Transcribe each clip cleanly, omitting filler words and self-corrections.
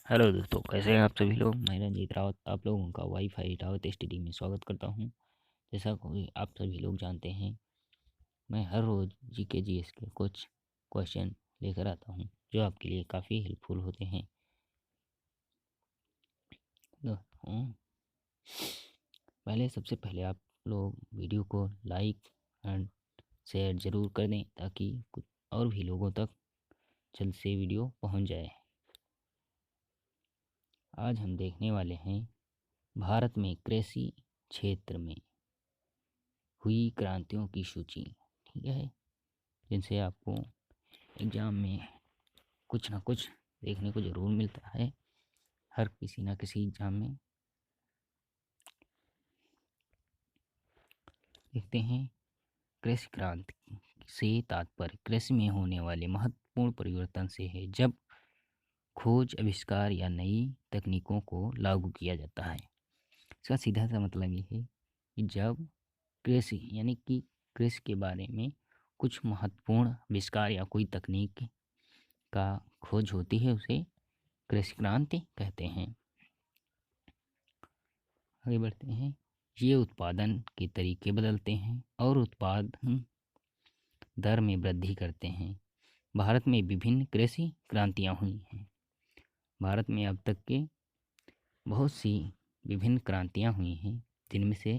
Hello दोस्तों, कैसे हैं आप सभी लोग। मैं रंजीत रावत आप लोगों का वाईफाई रावत स्टडी में स्वागत करता हूं। जैसा कि आप सभी लोग जानते हैं, मैं हर रोज़ जीके जीएस के कुछ क्वेश्चन लेकर आता हूं जो आपके लिए काफ़ी हेल्पफुल होते हैं। तो, सबसे पहले आप लोग वीडियो को लाइक एंड शेयर ज़रूर कर दें ताकि कुछ और भी लोगों तक जल्द से वीडियो पहुंच जाए। आज हम देखने वाले हैं भारत में कृषि क्षेत्र में हुई क्रांतियों की सूची। ठीक है, जिनसे आपको एग्ज़ाम में कुछ ना कुछ देखने को ज़रूर मिलता है, हर किसी ना किसी एग्ज़ाम में। देखते हैं, कृषि क्रांति से तात्पर्य कृषि में होने वाले महत्वपूर्ण परिवर्तन से है, जब खोज, आविष्कार या नई तकनीकों को लागू किया जाता है। इसका सीधा सा मतलब ये है कि जब कृषि यानी कि कृषि के बारे में कुछ महत्वपूर्ण आविष्कार या कोई तकनीक का खोज होती है, उसे कृषि क्रांति कहते हैं। आगे बढ़ते हैं। ये उत्पादन के तरीके बदलते हैं और उत्पादन दर में वृद्धि करते हैं। भारत में विभिन्न कृषि क्रांतियाँ हुई हैं। भारत में अब तक के बहुत सी विभिन्न क्रांतियाँ हुई हैं, जिनमें से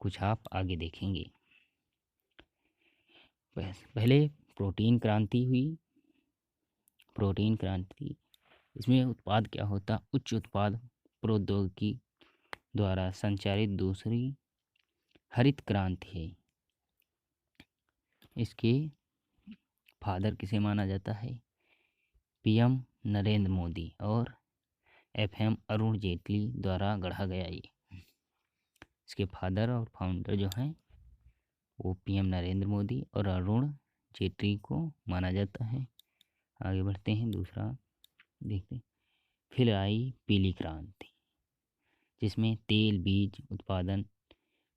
कुछ आप आगे देखेंगे। पहले प्रोटीन क्रांति हुई। प्रोटीन क्रांति, इसमें उत्पाद क्या होता, उच्च उत्पाद प्रौद्योगिकी द्वारा संचालित दूसरी हरित क्रांति है। इसके फादर किसे माना जाता है? पीएम नरेंद्र मोदी और एफएम अरुण जेटली द्वारा गढ़ा गया ये। इसके फादर और फाउंडर जो हैं वो पीएम नरेंद्र मोदी और अरुण जेटली को माना जाता है। आगे बढ़ते हैं, दूसरा देखते हैं। फिर आई पीली क्रांति, जिसमें तेल बीज उत्पादन,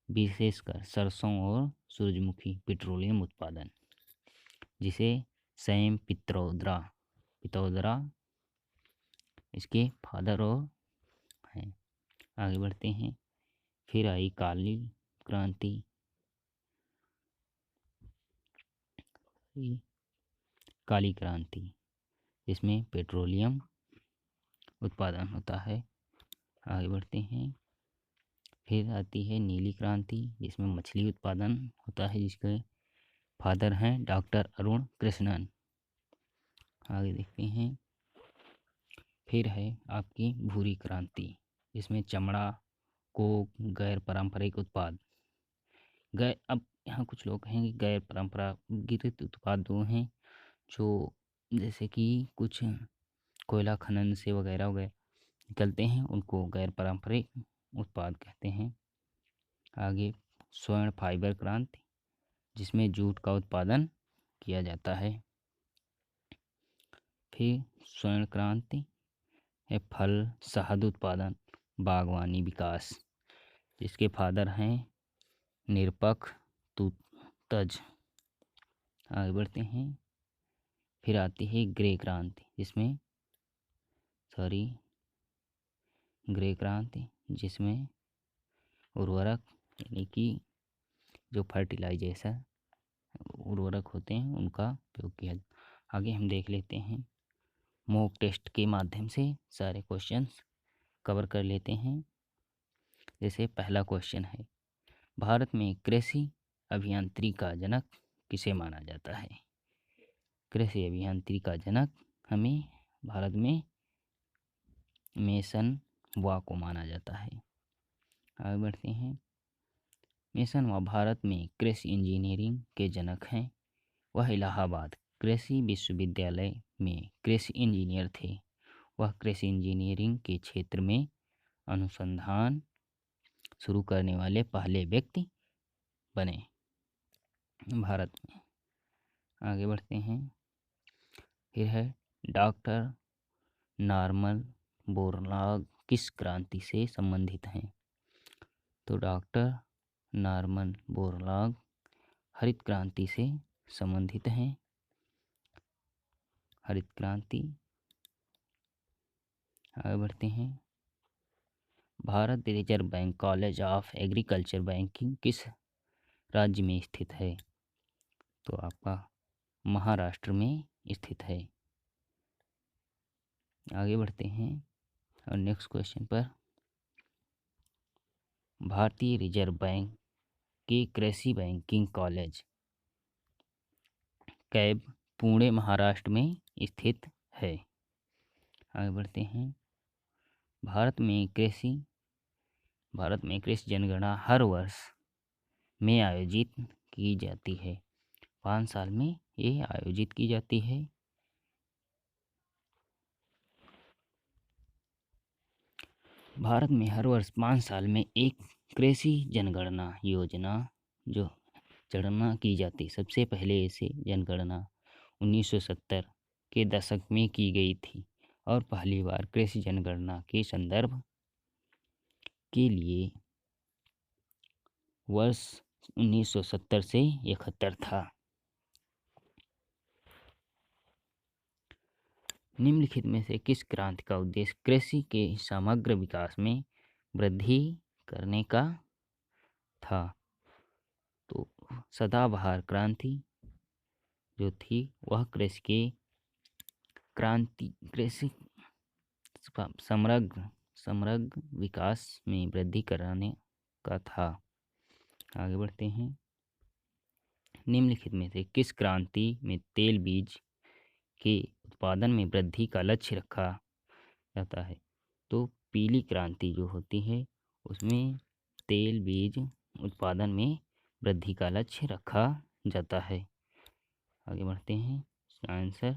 विशेषकर सरसों और सूरजमुखी पेट्रोलियम उत्पादन, जिसे सैम पित्रोदा इसके फादर और हैं। आगे बढ़ते हैं। फिर आई काली क्रांति। काली क्रांति, जिसमें पेट्रोलियम उत्पादन होता है। आगे बढ़ते हैं। फिर आती है नीली क्रांति, जिसमें मछली उत्पादन होता है, जिसके फादर हैं डॉक्टर अरुण कृष्णन। आगे देखते हैं। फिर है आपकी भूरी क्रांति, जिसमें चमड़ा, कोक, गैर पारंपरिक उत्पाद। अब यहाँ कुछ लोग कहेंगे गैर परंपरागत उत्पाद वो हैं जो जैसे कि कुछ कोयला खनन से वगैरह वगैरह निकलते हैं, उनको गैर पारंपरिक उत्पाद कहते हैं। आगे स्वर्ण फाइबर क्रांति, जिसमें जूट का उत्पादन किया जाता है। फिर स्वर्ण क्रांति है फल शहद उत्पादन, बागवानी विकास, जिसके फादर हैं निरपख तुतज। आगे बढ़ते हैं। फिर आती है ग्रे क्रांति, जिसमें उर्वरक यानी कि जो फर्टिलाइजेशन उर्वरक होते हैं उनका उपयोग किया। आगे हम देख लेते हैं, मॉक टेस्ट के माध्यम से सारे क्वेश्चंस कवर कर लेते हैं। जैसे पहला क्वेश्चन है, भारत में कृषि अभियांत्रिकी का जनक किसे माना जाता है? कृषि अभियांत्रिकी का जनक हमें भारत में मेसन वा को माना जाता है। आगे बढ़ते हैं। मेसन वा भारत में कृषि इंजीनियरिंग के जनक हैं। वह इलाहाबाद कृषि विश्वविद्यालय में कृषि इंजीनियर थे। वह कृषि इंजीनियरिंग के क्षेत्र में अनुसंधान शुरू करने वाले पहले व्यक्ति बने भारत में। आगे बढ़ते हैं। फिर है डॉक्टर नॉर्मन बोरलॉग किस क्रांति से संबंधित हैं? तो डॉक्टर नॉर्मन बोरलॉग हरित क्रांति से संबंधित हैं। हरित क्रांति। आगे बढ़ते हैं। Bharat reserve bank college of agriculture banking किस राज्य में स्थित है? तो आपका महाराष्ट्र में स्थित है। आगे बढ़ते हैं और नेक्स्ट क्वेश्चन पर। भारतीय रिजर्व बैंक के कृषि banking college cab Pune Maharashtra में स्थित है। आगे बढ़ते हैं। भारत में कृषि जनगणना हर वर्ष में आयोजित की जाती है। 5 साल में ये आयोजित की जाती है। भारत में हर वर्ष 5 साल में एक कृषि जनगणना योजना जो गणना की जाती। सबसे पहले ऐसे जनगणना 1970 के दशक में की गई थी और पहली बार कृषि जनगणना के संदर्भ के लिए वर्ष 1970 से 71 था। निम्नलिखित में से किस क्रांति का उद्देश्य कृषि के समग्र विकास में वृद्धि करने का था? तो सदाबहार क्रांति जो थी वह कृषि समग्र विकास में वृद्धि कराने का था। आगे बढ़ते हैं। निम्नलिखित में से किस क्रांति में तेल बीज के उत्पादन में वृद्धि का लक्ष्य रखा जाता है? तो पीली क्रांति जो होती है उसमें तेल बीज उत्पादन में वृद्धि का लक्ष्य रखा जाता है। आगे बढ़ते हैं। आंसर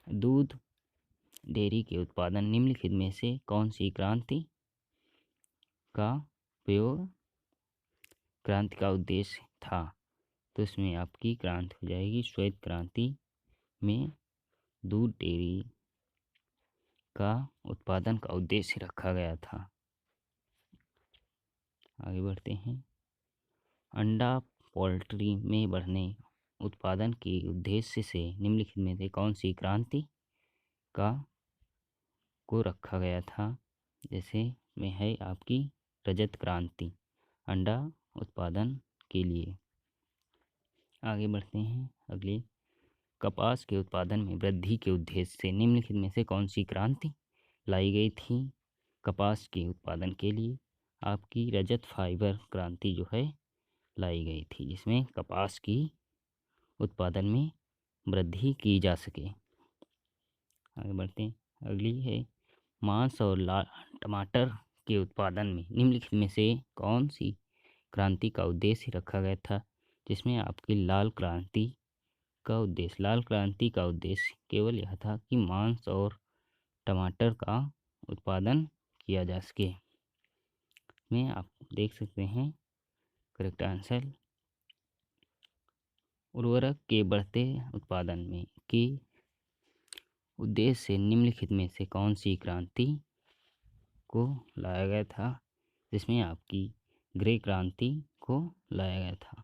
दूध डेयरी के उत्पादन निम्नलिखित में से कौन सी क्रांति का उद्देश्य था? तो इसमें आपकी क्रांति हो जाएगी श्वेत क्रांति में दूध डेयरी का उत्पादन का उद्देश्य रखा गया था। आगे बढ़ते हैं। अंडा पोल्ट्री में बढ़ने उत्पादन के उद्देश्य से निम्नलिखित में से कौन सी क्रांति को रखा गया था? जैसे में है आपकी रजत क्रांति अंडा उत्पादन के लिए। आगे बढ़ते हैं अगले। कपास के उत्पादन में वृद्धि के उद्देश्य से निम्नलिखित में से कौन सी क्रांति लाई गई थी कपास के उत्पादन के लिए? आपकी रजत फाइबर क्रांति जो है लाई गई थी जिसमें कपास की उत्पादन में वृद्धि की जा सके। आगे बढ़ते हैं। अगली है मांस और टमाटर के उत्पादन में निम्नलिखित में से कौन सी क्रांति का उद्देश्य रखा गया था? जिसमें आपकी लाल क्रांति का उद्देश्य केवल यह था कि मांस और टमाटर का उत्पादन किया जा सके। में आप देख सकते हैं करेक्ट आंसर उर्वरक के बढ़ते उत्पादन में के उद्देश्य से निम्नलिखित में से कौन सी क्रांति को लाया गया था? जिसमें आपकी ग्रे क्रांति को लाया गया था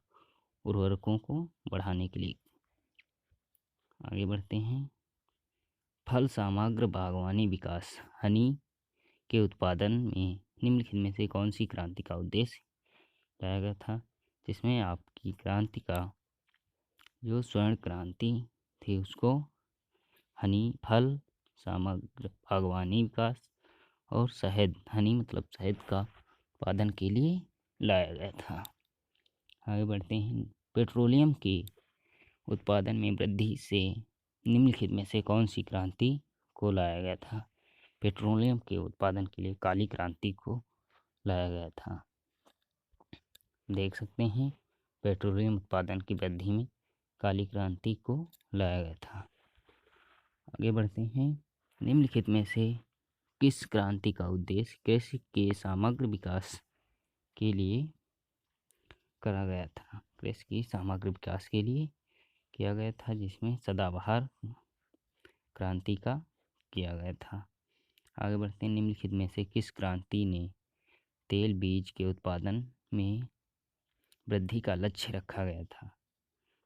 उर्वरकों को बढ़ाने के लिए। आगे बढ़ते हैं। फल सामग्र बागवानी विकास हनी के उत्पादन में निम्नलिखित में से कौन सी क्रांति का उद्देश्य लाया गया था? जिसमें आपकी क्रांति का जो स्वर्ण क्रांति थी उसको हनी फल सामग्र बागवानी विकास और शहद हनी मतलब शहद का उत्पादन के लिए लाया गया था। आगे बढ़ते हैं। पेट्रोलियम के उत्पादन में वृद्धि से निम्नलिखित में से कौन सी क्रांति को लाया गया था? पेट्रोलियम के उत्पादन के लिए काली क्रांति को लाया गया था। देख सकते हैं पेट्रोलियम उत्पादन की वृद्धि में काली क्रांति को लाया गया था। आगे बढ़ते हैं। निम्नलिखित में से किस क्रांति का उद्देश्य कृषि के समग्र विकास के लिए करा गया था? कृषि की समग्र विकास के लिए किया गया था जिसमें सदाबहार क्रांति का किया गया था। आगे बढ़ते हैं। निम्नलिखित में से किस क्रांति ने तेल बीज के उत्पादन में वृद्धि का लक्ष्य रखा गया था?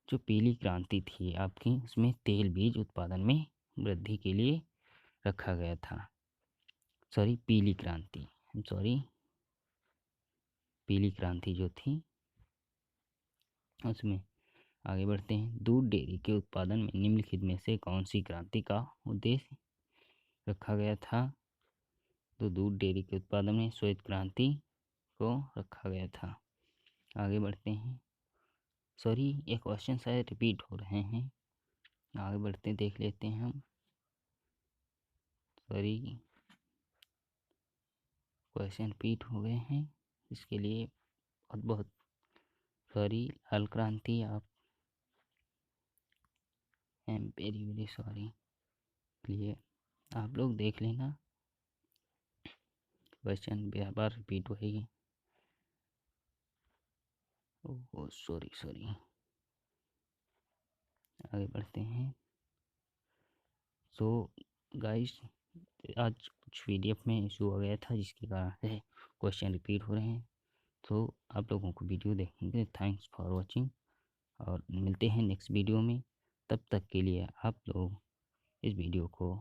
जो पीली क्रांति थी आपकी उसमें तेल बीज उत्पादन में वृद्धि के लिए रखा गया था। सॉरी, पीली क्रांति, सॉरी, पीली क्रांति जो थी उसमें। आगे बढ़ते हैं। दूध डेयरी के उत्पादन में निम्नलिखित में से कौन सी क्रांति का उद्देश्य रखा गया था? तो दूध डेयरी के उत्पादन में श्वेत क्रांति को रखा गया था। आगे बढ़ते हैं। सॉरी, ये क्वेश्चन शायद रिपीट हो रहे हैं। आगे बढ़ते देख लेते हैं हम। सॉरी, क्वेश्चन रिपीट हो गए हैं, इसके लिए बहुत बहुत सॉरी। लाल क्रांति, आप एम वेरी वेरी सॉरी। लिए आप लोग देख लेना, क्वेश्चन बार बार रिपीट होगी। Oh sorry sorry. आगे बढ़ते हैं। सो गाइस, आज कुछ पीडीएफ में इशू हो गया था जिसके कारण से क्वेश्चन रिपीट हो रहे हैं। तो आप लोगों को वीडियो देखने के लिए थैंक्स फॉर वॉचिंग, और मिलते हैं नेक्स्ट वीडियो में। तब तक के लिए आप लोग इस वीडियो को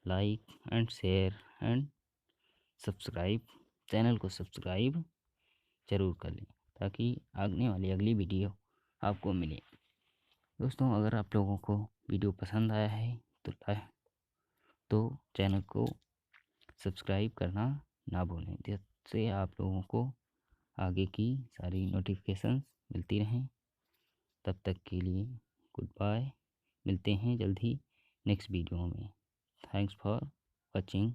like and share and subscribe, channel को सब्सक्राइब ज़रूर कर लें ताकि आने वाली अगली वीडियो आपको मिले। दोस्तों, अगर आप लोगों को वीडियो पसंद आया है तो चैनल को सब्सक्राइब करना ना भूलें, जिससे आप लोगों को आगे की सारी नोटिफिकेशंस मिलती रहें। तब तक के लिए गुड बाय, मिलते हैं जल्द ही नेक्स्ट वीडियो में। Thanks for watching.